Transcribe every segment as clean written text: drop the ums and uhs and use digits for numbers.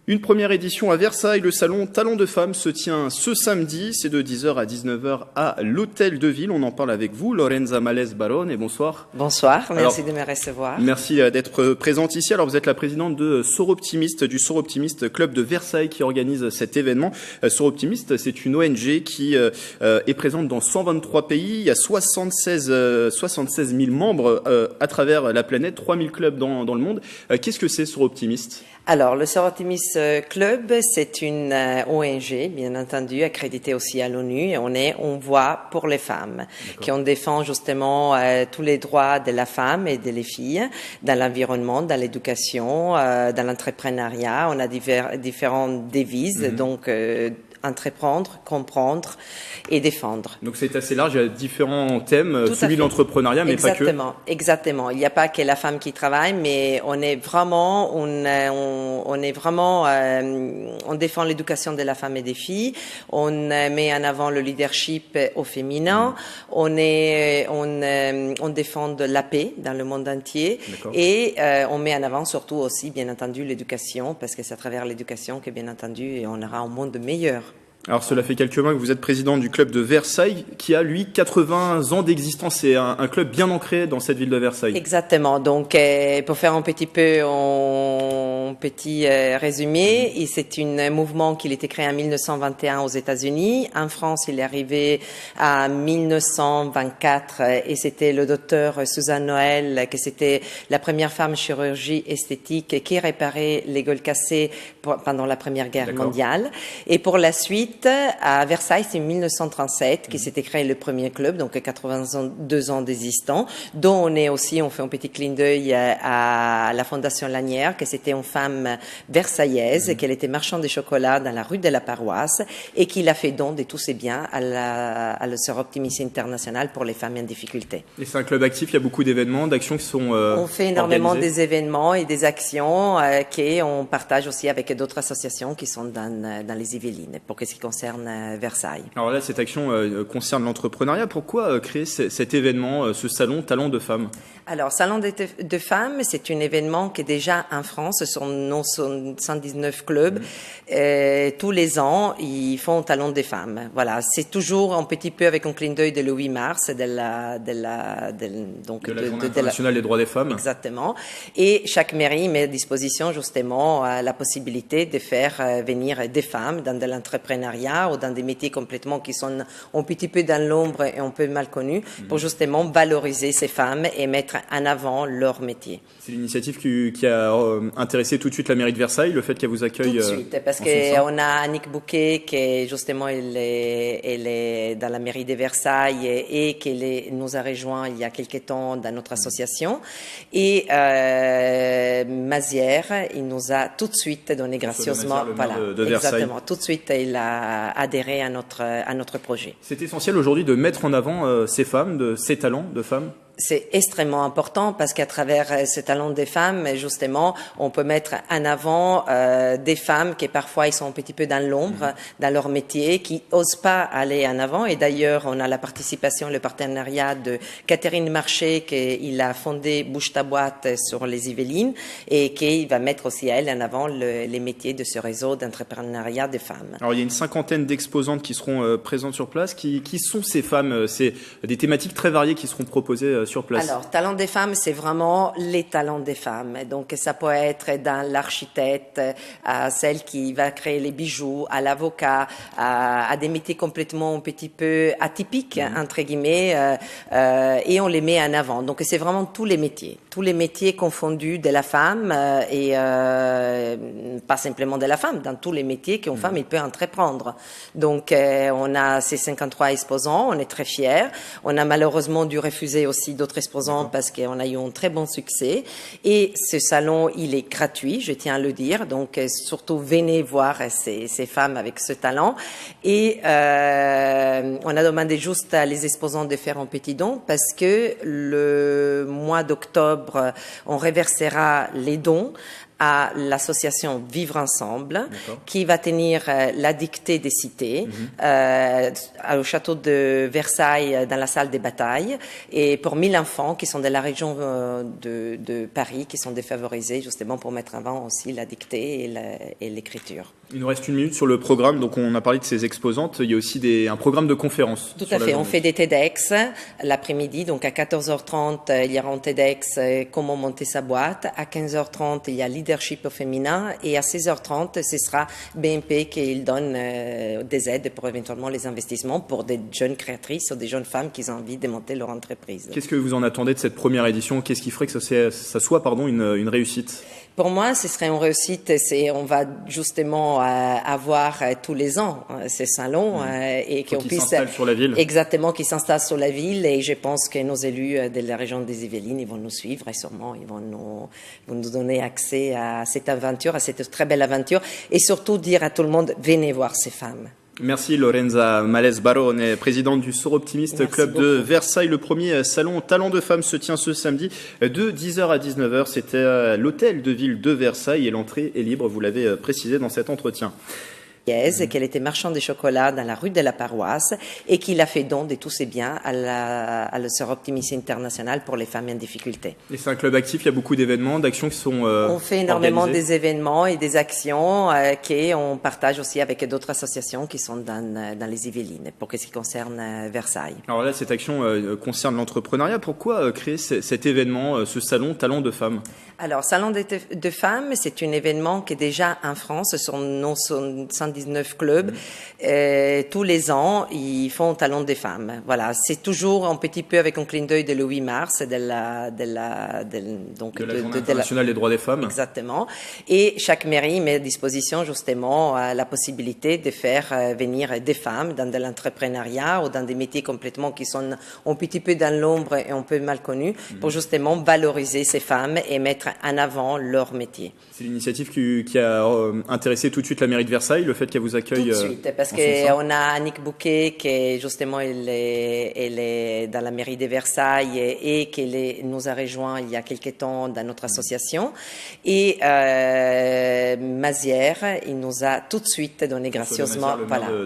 Une première édition à Versailles, le salon Talents de Femmes se tient ce samedi, c'est de 10h à 19h à l'Hôtel de Ville. On en parle avec vous, Lorenza Males-Barone, et bonsoir. Bonsoir, merci de me recevoir. Merci d'être présente ici. Alors vous êtes la présidente de Soroptimiste, du Soroptimiste Club de Versailles qui organise cet événement. Soroptimiste, c'est une ONG qui est présente dans 123 pays. Il y a 76 000 membres à travers la planète, 3000 clubs dans le monde. Qu'est-ce que c'est Soroptimiste ? Alors, le Soroptimist Club, c'est une ONG, bien entendu, accréditée aussi à l'ONU. On voit pour les femmes, qui on défend justement tous les droits de la femme et des filles dans l'environnement, dans l'éducation, dans l'entrepreneuriat. On a différentes devises, donc entreprendre, comprendre et défendre. Donc c'est assez large, il y a différents thèmes, celui de l'entrepreneuriat, mais pas que. Exactement. Il n'y a pas que la femme qui travaille, mais on défend l'éducation de la femme et des filles. On met en avant le leadership au féminin. On défend la paix dans le monde entier. Et on met en avant surtout aussi, bien entendu, l'éducation, parce que c'est à travers l'éducation que, bien entendu, on aura un monde meilleur. Alors cela fait quelques mois que vous êtes président du club de Versailles qui a lui 80 ans d'existence. C'est un club bien ancré dans cette ville de Versailles. Exactement. Donc pour faire un petit résumé, c'est un mouvement qui a été créé en 1921 aux États-Unis. En France, il est arrivé en 1924 et c'était le docteur Suzanne Noël, que c'était la première femme chirurgie esthétique qui réparait les gueules cassées pendant la Première Guerre mondiale. Et pour la suite, à Versailles, c'est en 1937 qui s'était créé le premier club, donc 82 ans d'existence, dont on fait un petit clin d'œil à la Fondation Lanière, que c'était une femme versaillaise, qu'elle était marchande de chocolat dans la rue de la Paroisse et qui a fait don de tous ses biens à le Soroptimist International pour les femmes en difficulté. Et c'est un club actif, il y a beaucoup d'événements, d'actions qui sont on fait énormément organisées. des événements et des actions qu'on partage aussi avec d'autres associations qui sont dans les Yvelines, pour ce qui concerne Versailles. Alors là, cette action concerne l'entrepreneuriat. Pourquoi créer cet événement, ce salon Talents de Femmes ? Alors, Salon de Femmes, c'est un événement qui est déjà en France, sont 119 clubs. Tous les ans, ils font Talon des Femmes. Voilà, c'est toujours un petit peu avec un clin d'œil de le 8 mars, de la Journée internationale des droits des femmes. Exactement. Et chaque mairie met à disposition justement la possibilité de faire venir des femmes dans de l'entrepreneuriat ou dans des métiers complètement qui sont un petit peu dans l'ombre et un peu mal connus, pour justement valoriser ces femmes et mettre en avant leur métier. C'est l'initiative qui a intéressé tout de suite la mairie de Versailles, le fait qu'elle vous accueille. Tout de suite, parce qu'on a Annick Bouquet qui justement elle est dans la mairie de Versailles et qui nous a rejoint il y a quelques temps dans notre association. Et Mazière, il nous a tout de suite donné gracieusement, de Versailles. Exactement, tout de suite il a adhéré à notre projet. C'est essentiel aujourd'hui de mettre en avant ces femmes, ces talents de femmes. C'est extrêmement important parce qu'à travers ce talent des femmes, justement, on peut mettre en avant des femmes qui parfois ils sont un petit peu dans l'ombre, dans leur métier, qui osent pas aller en avant. Et d'ailleurs, on a la participation, le partenariat de Catherine Marché, qu'il a fondé Bouge ta boîte sur les Yvelines et qui va mettre aussi elle en avant les métiers de ce réseau d'entrepreneuriat des femmes. Alors il y a une cinquantaine d'exposantes qui seront présentes sur place. Qui sont ces femmes ? C'est des thématiques très variées qui seront proposées sur place. Alors, talent des femmes, c'est vraiment les talents des femmes. Donc, ça peut être dans l'architecte, à celle qui va créer les bijoux, à l'avocat, à des métiers complètement un petit peu atypiques, entre guillemets, et on les met en avant. Donc, c'est vraiment tous les métiers confondus de la femme et pas simplement de la femme, dans tous les métiers qu'une femme il peut entreprendre. Donc, on a ces 53 exposants, on est très fiers. On a malheureusement dû refuser aussi d'autres exposants parce qu'on a eu un très bon succès. Et ce salon, il est gratuit, je tiens à le dire. Donc, surtout, venez voir ces femmes avec ce talent. Et on a demandé juste à les exposants de faire un petit don parce que le mois d'octobre, on reversera les dons à l'association Vivre Ensemble, qui va tenir la dictée des cités au château de Versailles, dans la salle des batailles, et pour 1000 enfants qui sont de la région de Paris, qui sont défavorisés, justement pour mettre en avant aussi la dictée et l'écriture. Il nous reste 1 minute sur le programme, donc on a parlé de ces exposantes, il y a aussi un programme de conférences. Tout à fait, on fait des TEDx l'après-midi, donc à 14h30 il y aura un TEDx comment monter sa boîte, à 15h30 il y a leadership au féminin et à 16h30 ce sera BNP qui donne des aides pour éventuellement les investissements pour des jeunes créatrices ou des jeunes femmes qui ont envie de monter leur entreprise. Qu'est-ce que vous en attendez de cette première édition? Qu'est-ce qui ferait que ça soit une réussite? Pour moi, ce serait une réussite. On va justement avoir tous les ans ces salons et qu'on puisse s'installe sur la ville. Exactement, qui s'installent sur la ville. Et je pense que nos élus de la région des Yvelines, ils vont nous suivre et sûrement ils vont nous donner accès à cette aventure, à cette très belle aventure, et surtout dire à tout le monde venez voir ces femmes. Merci Lorenza Males Barone, présidente du Soroptimist Club de Versailles. Le premier salon Talent de Femmes se tient ce samedi de 10h à 19h. C'était à l'hôtel de ville de Versailles et l'entrée est libre, vous l'avez précisé dans cet entretien. Qu'elle était marchande de chocolat dans la rue de la Paroisse et qu'il a fait don de tous ses biens à le Soroptimist International pour les femmes en difficulté. Et c'est un club actif, il y a beaucoup d'événements, d'actions qui sont on fait énormément organisées. Des événements et des actions qu'on partage aussi avec d'autres associations qui sont dans les Yvelines pour ce qui concerne Versailles. Alors là, cette action concerne l'entrepreneuriat. Pourquoi créer cet événement, ce salon Talent de Femmes? Alors, Salon de Femmes, c'est un événement qui est déjà en France, sur nos 119 clubs. Tous les ans, ils font Talon des Femmes. Voilà, c'est toujours un petit peu avec un clin d'œil de le 8 mars, de la Journée internationale des droits des femmes. Exactement. Et chaque mairie met à disposition justement la possibilité de faire venir des femmes dans de l'entrepreneuriat ou dans des métiers complètement qui sont un petit peu dans l'ombre et un peu mal connus, pour justement valoriser ces femmes et mettre en avant leur métier. C'est l'initiative qui a intéressé tout de suite la mairie de Versailles, le fait qu'elle vous accueille. Tout de suite, parce qu'on a Annick Bouquet qui justement elle est dans la mairie de Versailles et qui nous a rejoint il y a quelques temps dans notre association. Et Mazière, il nous a tout de suite donné gracieusement, de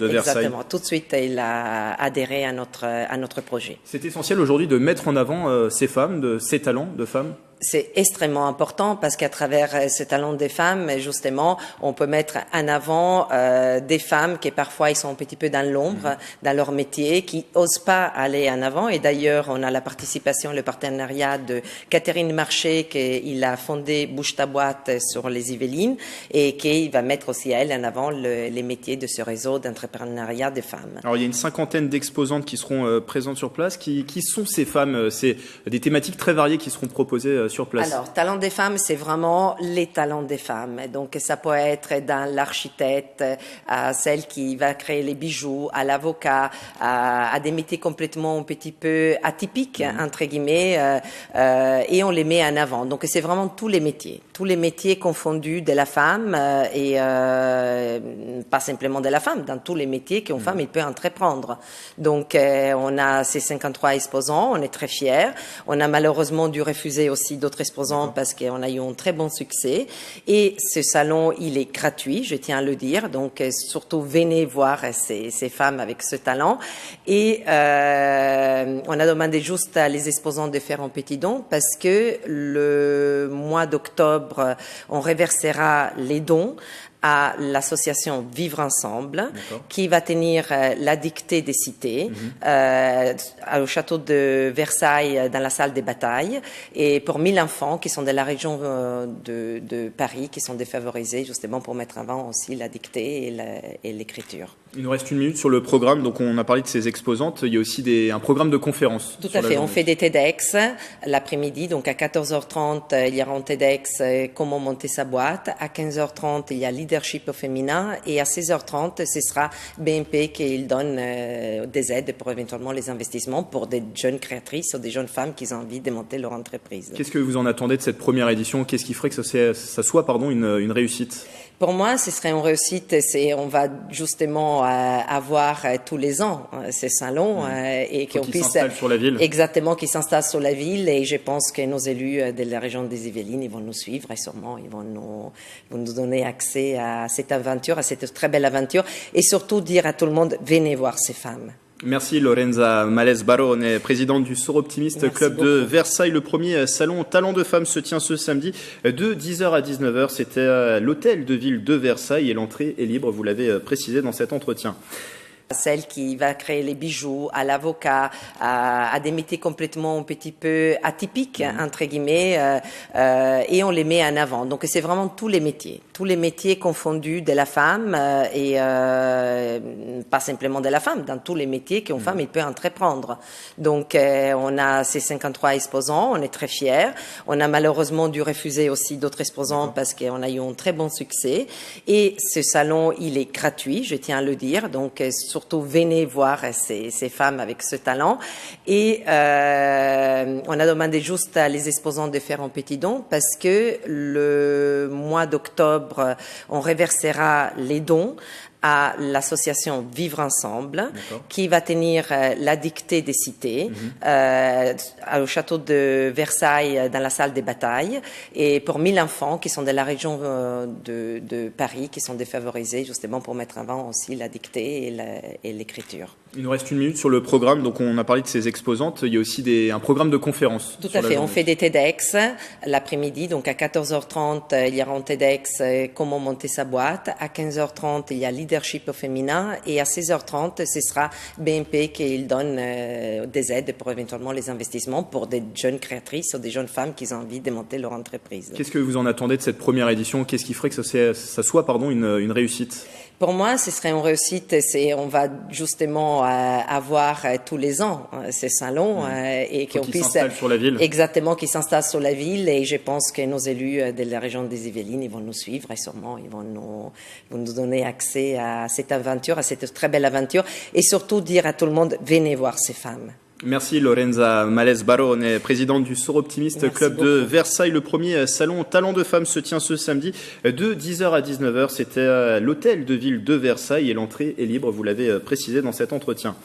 Versailles. Exactement, tout de suite il a adhéré à notre projet. C'est essentiel aujourd'hui de mettre en avant ces femmes, ces talents de femmes. C'est extrêmement important parce qu'à travers ce talent des femmes, justement, on peut mettre en avant des femmes qui parfois ils sont un petit peu dans l'ombre, dans leur métier, qui osent pas aller en avant. Et d'ailleurs, on a la participation, le partenariat de Catherine Marché, qu'il a fondé Bouge ta boîte sur les Yvelines et qui va mettre aussi elle en avant les métiers de ce réseau d'entrepreneuriat des femmes. Alors il y a une 50aine d'exposantes qui seront présentes sur place. Qui sont ces femmes? C'est des thématiques très variées qui seront proposées sur place. Alors, talent des femmes, c'est vraiment les talents des femmes. Donc, ça peut être dans l'architecte, à celle qui va créer les bijoux, à l'avocat, à des métiers complètement un petit peu atypiques, entre guillemets, et on les met en avant. Donc, c'est vraiment tous les métiers confondus de la femme et pas simplement de la femme, dans tous les métiers qu'une femme il peut entreprendre. Donc, on a ces 53 exposants, on est très fiers. On a malheureusement dû refuser aussi d'autres exposants parce qu'on a eu un très bon succès. Et ce salon, il est gratuit, je tiens à le dire. Donc, surtout, venez voir ces femmes avec ce talent. Et on a demandé juste à les exposants de faire un petit don parce que le mois d'octobre, on reversera les dons à l'association Vivre Ensemble, qui va tenir la dictée des cités au château de Versailles, dans la salle des batailles, et pour 1000 enfants qui sont de la région de Paris, qui sont défavorisés, justement pour mettre en avant aussi la dictée et l'écriture. Il nous reste 1 minute sur le programme, donc on a parlé de ces exposantes, il y a aussi un programme de conférences. Tout à fait, on fait des TEDx l'après-midi, donc à 14h30 il y aura un TEDx comment monter sa boîte, à 15h30 il y a leadership au féminin et à 16h30 ce sera BNP qui donne des aides pour éventuellement les investissements pour des jeunes créatrices ou des jeunes femmes qui ont envie de monter leur entreprise. Qu'est-ce que vous en attendez de cette première édition? Qu'est-ce qui ferait que ça soit une réussite? Pour moi, ce serait une réussite. On va justement avoir tous les ans ces salons et qu'on puisse s'installe sur la ville. Exactement, qui s'installe sur la ville. Et je pense que nos élus de la région des Yvelines, ils vont nous suivre et sûrement ils vont nous donner accès à cette aventure, à cette très belle aventure, et surtout dire à tout le monde, venez voir ces femmes. Merci Lorenza Males Barone, présidente du Soroptimiste Club de Versailles. Le premier salon Talent de Femmes se tient ce samedi de 10h à 19h. C'était à l'hôtel de ville de Versailles et l'entrée est libre, vous l'avez précisé dans cet entretien. Celle qui va créer les bijoux, à l'avocat, à des métiers complètement un petit peu atypiques, entre guillemets, et on les met en avant. Donc c'est vraiment tous les métiers confondus de la femme, et pas simplement de la femme, dans tous les métiers qu'une femme peut entreprendre. Donc on a ces 53 exposants, on est très fiers. On a malheureusement dû refuser aussi d'autres exposants parce qu'on a eu un très bon succès. Et ce salon, il est gratuit, je tiens à le dire. Donc surtout venez voir ces femmes avec ce talent. Et on a demandé juste à les exposants de faire un petit don parce que le mois d'octobre, on reversera les dons à l'association Vivre Ensemble, qui va tenir la dictée des cités au château de Versailles, dans la salle des batailles, et pour 1000 enfants qui sont de la région de Paris, qui sont défavorisés, justement pour mettre en avant aussi la dictée et l'écriture. Il nous reste 1 minute sur le programme, donc on a parlé de ces exposantes, il y a aussi un programme de conférences. Tout à fait, on fait des TEDx l'après-midi, donc à 14h30 il y aura un TEDx comment monter sa boîte, à 15h30 il y a leadership au féminin et à 16h30 ce sera BNP qui donne des aides pour éventuellement les investissements pour des jeunes créatrices ou des jeunes femmes qui ont envie de monter leur entreprise. Qu'est-ce que vous en attendez de cette première édition? Qu'est-ce qui ferait que ça soit une réussite? Pour moi, ce serait une réussite. On va justement avoir tous les ans ces salons et qu'on puisse s'installe sur la ville. Exactement, qui s'installe sur la ville. Et je pense que nos élus de la région des Yvelines, ils vont nous suivre et sûrement ils vont nous donner accès à cette aventure, à cette très belle aventure, et surtout dire à tout le monde, venez voir ces femmes. Merci Lorenza Males Barone, présidente du Soroptimiste Club de Versailles. Le premier salon Talent de Femmes se tient ce samedi de 10h à 19h. C'était à l'hôtel de ville de Versailles et l'entrée est libre, vous l'avez précisé dans cet entretien.